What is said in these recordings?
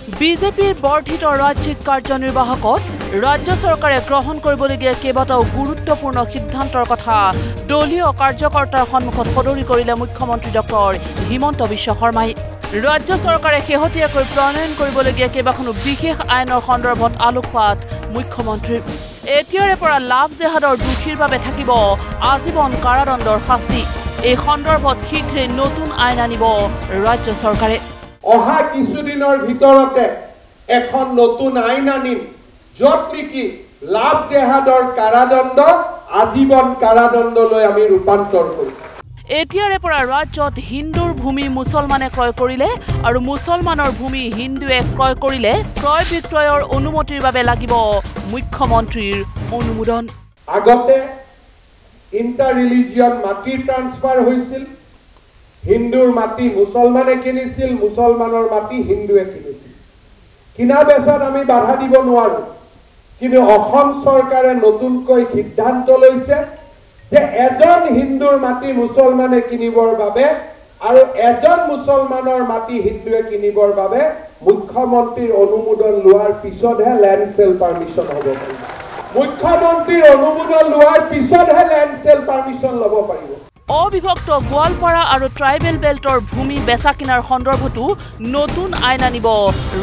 বিজেপিৰ বৰ্ধিত ৰাজ্যিক কাৰ্যনিৰ্বাহকত ৰাজ্য চৰকাৰে গ্ৰহণ কৰিবলগীয়া কেইবাটাও গুৰুত্বপূৰ্ণ সিদ্ধান্তৰ কথা দলীয় কাৰ্যকৰ্তাৰ সন্মুখত সদৰি কৰিলে মুখ্যমন্ত্ৰী ডক্টৰ হিমন্ত বিশ্ব শৰ্মাই। ৰাজ্য চৰকাৰে শেহতীয়াকৈ প্ৰণয়ন কৰিবলগীয়া কেইবাখনো বিশেষ আইনৰ সন্দৰ্ভত আলোকপাত মুখ্যমন্ত্ৰীৰ। এতিয়াৰে পৰা লাভ জেহাদৰ দোষীৰ বাবে থাকিব আজীৱন কাৰাদণ্ডৰ শাস্তি। এই সন্দৰ্ভত শীঘ্ৰে নতুন আইন আনিব ৰাজ্য চৰকাৰে। অহা কিছুদিনৰ ভিতৰতে এখন নতুন আইন আনিম য'ত নেকি লাভ জেহাদৰ কাৰাদণ্ড আজীৱন কাৰাদণ্ডলৈ আমি ৰূপান্তৰ কৰিম। এতিয়াৰে পৰা ৰাজ্যত হিন্দুৰ ভূমি মুছলমানে ক্ৰয় কৰিলে আৰু মুছলমানৰ ভূমি হিন্দুৱে ক্ৰয় কৰিলে ক্ৰয় বিক্ৰয়ৰ অনুমতিৰ বাবে লাগিব মুখ্যমন্ত্ৰীৰ অনুমোদন। আগতে ইণ্টাৰ ৰিলিজিয়ন মাটি ট্ৰান্সফাৰ হৈছিল। হিন্দুৰ মাটি মুছলমানে কিনিছিল, মুছলমানৰ মাটি হিন্দুৱে কিনিছিল। কিনা বেচাত আমি বাধা দিব নোৱাৰো, কিন্তু অসম চৰকাৰে নতুনকৈ সিদ্ধান্ত লৈছে যে এজন হিন্দুৰ মাটি মুছলমানে কিনিবৰ বাবে আৰু এজন মুছলমানৰ মাটি হিন্দুৱে কিনিবৰ বাবে মুখ্যমন্ত্ৰীৰ অনুমোদন লোৱাৰ পিছতহে লেণ্ড সেল পাৰ্মিশ্যন হ'ব পাৰিব। মুখ্যমন্ত্ৰীৰ অনুমোদন লোৱাৰ পিছতহে লেণ্ড সেল পাৰ্মিশ্যন ল'ব পাৰিব। অবিভক্ত গোৱালপাৰা আৰু ট্ৰাইবেল বেল্টৰ ভূমি বেচা কিনাৰ সন্দৰ্ভতো নতুন আইন আনিব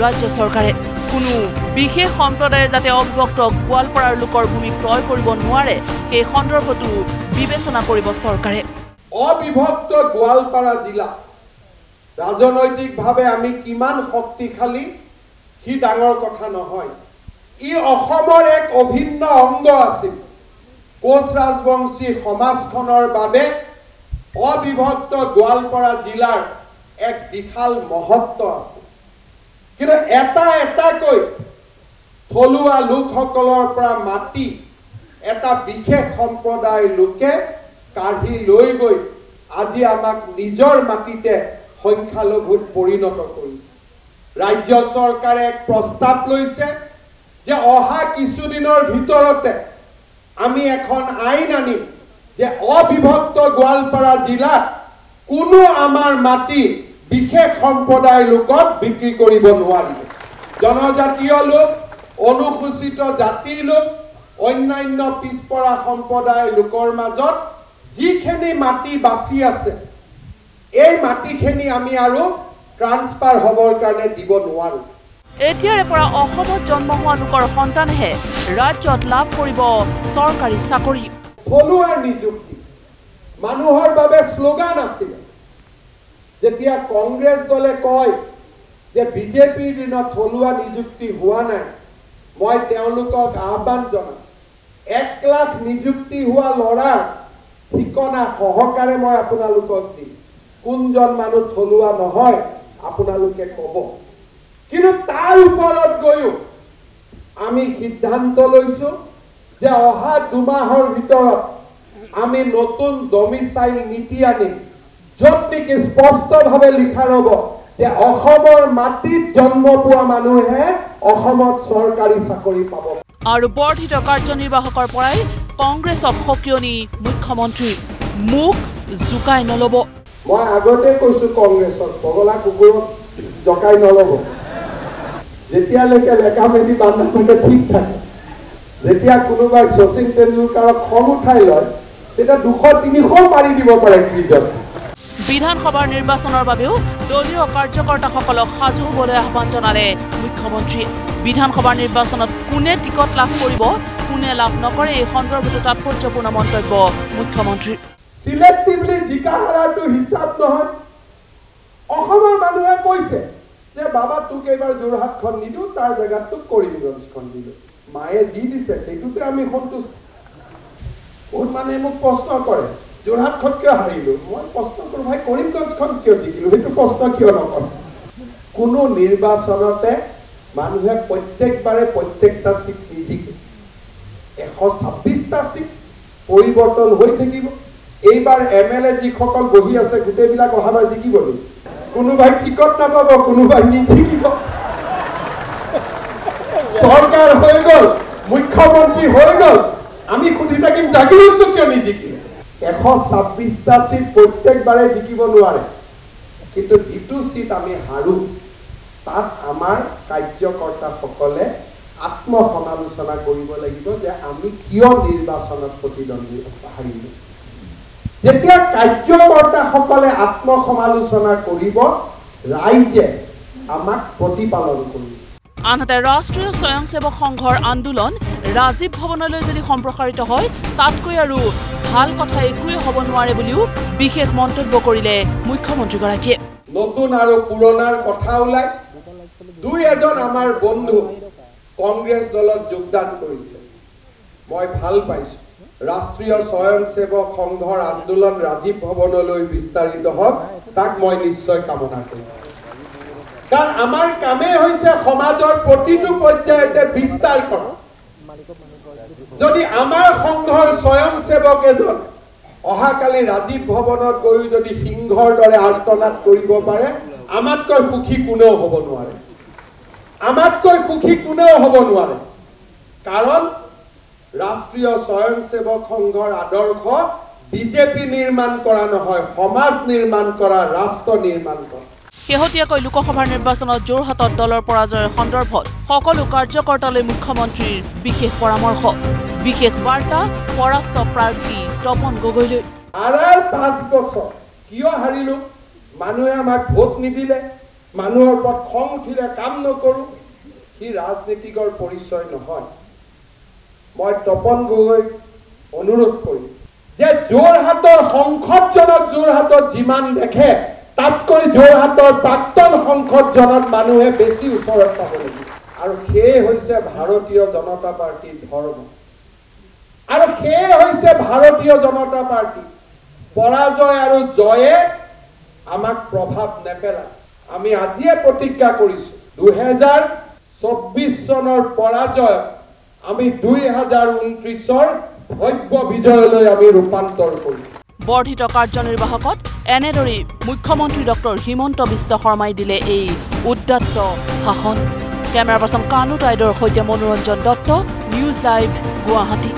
ৰাজ্য চৰকাৰে। কোনো বিশেষ সম্প্ৰদায়ে যাতে অবিভক্ত গোৱালপাৰাৰ লোকৰ ভূমি ক্ৰয় কৰিব নোৱাৰে সেই সন্দৰ্ভতো বিবেচনা কৰিব চৰকাৰে। অবিভক্ত গোৱালপাৰা জিলা ৰাজনৈতিকভাৱে আমি কিমান শক্তিশালী সি ডাঙৰ কথা নহয়। ই অসমৰ এক অভিন্ন অংগ আছিল। কোচ ৰাজবংশী সমাজখনৰ বাবে অবিভক্ত গোৱালপাৰা জিলাৰ এক বিশাল মহত্ব আছে। কিন্তু এটাকৈ থলুৱা লোকসকলৰ পৰা মাটি এটা বিশেষ সম্প্ৰদায়ৰ লোকে কাঢ়ি লৈ গৈ আজি আমাক নিজৰ মাটিতে সংখ্যালঘুত পৰিণত কৰিছে। ৰাজ্য চৰকাৰে এক প্ৰস্তাৱ লৈছে যে অহা কিছুদিনৰ ভিতৰতে আমি এখন আইন আনিম যে অবিভক্ত গোৱালপাৰা জিলাত কোনো আমাৰ মাটি বিশেষ সম্প্ৰদায়ৰ লোকক বিক্ৰী কৰিব নোৱাৰিব। জনজাতীয় লোক, অনুসূচিত জাতিৰ লোক, অন্যান্য পিছপৰা সম্প্ৰদায়ৰ লোকৰ মাজত যিখিনি মাটি বাচি আছে এই মাটিখিনি আমি আৰু ট্ৰান্সফাৰ হ'বৰ কাৰণে দিব নোৱাৰো। এতিয়াৰে পৰা অসমত জন্ম হোৱা লোকৰ সন্তানেহে ৰাজ্যত লাভ কৰিব চৰকাৰী চাকৰি। থলুৱাৰ নিযুক্তি মানুহৰ বাবে শ্লোগান আছিল। যেতিয়া কংগ্ৰেছ দলে কয় যে বিজেপিৰ দিনত থলুৱা নিযুক্তি হোৱা নাই, মই তেওঁলোকক আহ্বান জনাম 1 লাখ নিযুক্তি হোৱা ল'ৰাৰ ঠিকনা সহকাৰে মই আপোনালোকক দিম। কোনজন মানুহ থলুৱা নহয় আপোনালোকে ক'ব। কিন্তু তাৰ ওপৰত গৈও আমি সিদ্ধান্ত লৈছো যে অহা 2 মাহৰ ভিতৰত আমি নতুন ডমিচাইল নীতি আনিম য'ত নেকি স্পষ্টভাৱে লিখা ৰ'ব যে অসমৰ মাটিত জন্ম পোৱা মানুহে অসমত চৰকাৰী চাকৰি পাব। আৰু বৰ্ধিত কাৰ্যনিৰ্বাহকৰ পৰাই কংগ্ৰেছক সকিয়নি মুখ্যমন্ত্ৰী মুখ জোকাই নল'ব। মই আগতে কৈছো কংগ্ৰেছক পগলা কুকুৰক জকাই নল'ব। যেতিয়ালৈকে লেখা মেলি বান্ধা থাকে ঠিক থাকে। যেতিয়া কোনোবাই শচীন তেণ্ডুলকাৰক খং উঠাই লয় তেতিয়া 200-300 মাৰি দিব পাৰে ক্ৰিজত। বিধানসভাৰ নিৰ্বাচনৰ বাবেও দলীয় কাৰ্যকৰ্তাসকলক সাজু হ'বলৈ আহ্বান জনালে মুখ্যমন্ত্ৰীয়ে। বিধানসভাৰ নিৰ্বাচনত কোনে টিকট লাভ কৰিব, কোনে লাভ নকৰে এই সন্দৰ্ভতো তাৎপৰ্যপূৰ্ণ মন্তব্য মুখ্যমন্ত্ৰীৰ। সিলেক্টিভলি জিকা হাৰাটো হিচাপ নহয়। অসমৰ মানুহে কৈছে যে বাবা তোক এইবাৰ যোৰহাটখন নিদিওঁ, তাৰ জেগাত তোক কৰিমগঞ্জখন দিলোঁ। মায়ে যি দিছে সেইটোতে আমি সন্তুষ্ট। বহুত মানুহে মোক প্ৰশ্ন কৰে যোৰহাটখন কিয় হাৰিলোঁ। মই প্ৰশ্ন কৰোঁ ভাই কৰিমগঞ্জখন কিয় জিকিলোঁ, সেইটো প্ৰশ্ন কিয় নকৰোঁ। কোনো নিৰ্বাচনতে মানুহে প্ৰত্যেকবাৰে প্ৰত্যেকটা চিট নিজিকে। 126টা চিট পৰিৱৰ্তন হৈ থাকিব। এইবাৰ MLA যিসকল বহি আছে গোটেইবিলাক অহাবাৰ জিকিব নেকি? কোনোবাই টিকট নাপাব, কোনোবাই নিজিকিব। চৰকাৰ হৈ গ'ল, মুখ্যমন্ত্ৰী হৈ গ'ল, আমি সুধি থাকিম জাগিৰতো কিয় নিজিকিল। 126টা চিট প্ৰত্যেকবাৰে জিকিব নোৱাৰে, কিন্তু যিটো চিট আমি হাৰো তাত আমাৰ কাৰ্যকৰ্তাসকলে আত্মসমালোচনা কৰিব লাগিব যে আমি কিয় নিৰ্বাচনত প্ৰতিদ্বন্দ্বিতা হাৰিলোঁ। যেতিয়া কাৰ্যকৰ্তাসকলে আত্মসমালোচনা কৰিব, ৰাইজে আমাক প্ৰতিপালন কৰিব। আনহাতে ৰাষ্ট্ৰীয় স্বয়ংসেৱক সংঘৰ আন্দোলন ৰাজীৱ ভৱনলৈ যদি সম্প্ৰসাৰিত হয়, তাতকৈ আৰু ভাল কথা একোৱে হ'ব নোৱাৰে বুলিও বিশেষ মন্তব্য কৰিলে মুখ্যমন্ত্ৰীগৰাকীয়ে। নতুন আৰু পুৰণাৰ কথা ওলাই দুই এজন আমাৰ বন্ধু কংগ্ৰেছ দলত যোগদান কৰিছে। মই ভাল পাইছোঁ। ৰাষ্ট্ৰীয় স্বয়ংসেৱক সংঘৰ আন্দোলন ৰাজীৱ ভৱনলৈ বিস্তাৰিত হওক, তাক মই নিশ্চয় কামনা কৰিম। কাৰণ আমাৰ কামেই হৈছে সমাজৰ প্ৰতিটো পৰ্যায়তে বিস্তাৰ কৰা। যদি আমাৰ সংঘৰ স্বয়ংসেৱক এজন অহাকালি ৰাজীৱ ভৱনত গৈ যদি সিংহৰ দৰে আৰ্তনাদ কৰিব পাৰে, আমাতকৈ সুখী কোনেও হ'ব নোৱাৰে। আমাতকৈ সুখী কোনেও হ'ব নোৱাৰে। কাৰণ ৰাষ্ট্ৰীয় স্বয়ংসেৱক সংঘৰ আদৰ্শ বিজেপি নিৰ্মাণ কৰা নহয়, সমাজ নিৰ্মাণ কৰা, ৰাষ্ট্ৰ নিৰ্মাণ কৰা। শেহতীয়াকৈ লোকসভাৰ নিৰ্বাচনত যোৰহাটত দলৰ পৰাজয়ৰ সন্দৰ্ভত সকলো কাৰ্যকৰ্তালৈ মুখ্যমন্ত্ৰীৰ বিশেষ পৰামৰ্শ, বিশেষ বাৰ্তা পৰাস্ত প্ৰাৰ্থী তপন গগৈলৈ। 5 বছৰ কিয় হাৰিলো? মানুহে আমাক ভোট নিদিলে, মানুহৰ ওপৰত খং উঠিলে, কাম নকৰো। সি ৰাজনীতিকৰ পৰিচয় নহয়। মই তপন গগৈক অনুৰোধ কৰিম যে যোৰহাটৰ সংসদজনক যোৰহাটত যিমান দেখে, তাতকৈ যোৰহাটৰ প্ৰাক্তন সংসদজনক মানুহে বেছি ওচৰত পাব লাগিব। আৰু সেয়ে হৈছে ভাৰতীয় জনতা পাৰ্টীৰ ধৰ্ম, আৰু সেয়ে হৈছে ভাৰতীয় জনতা পাৰ্টী। পৰাজয় আৰু জয়ে আমাক প্ৰভাৱ নেপেলায়। আমি আজিয়ে প্ৰতিজ্ঞা কৰিছো 2024 চনৰ পৰাজয় আমি 2029ৰ ভব্য বিজয়লৈ আমি ৰূপান্তৰ কৰিম। বৰ্ধিত কাৰ্যনিৰ্বাহকত এনেদৰেই মুখ্যমন্ত্ৰী ডক্টৰ হিমন্ত বিশ্ব শৰ্মাই দিলে এই উদ্দাত্ত ভাষণ। কেমেৰা পাৰ্চন কানু টাইডৰ সৈতে মনোৰঞ্জন দত্ত, নিউজ লাইভ, গুৱাহাটী।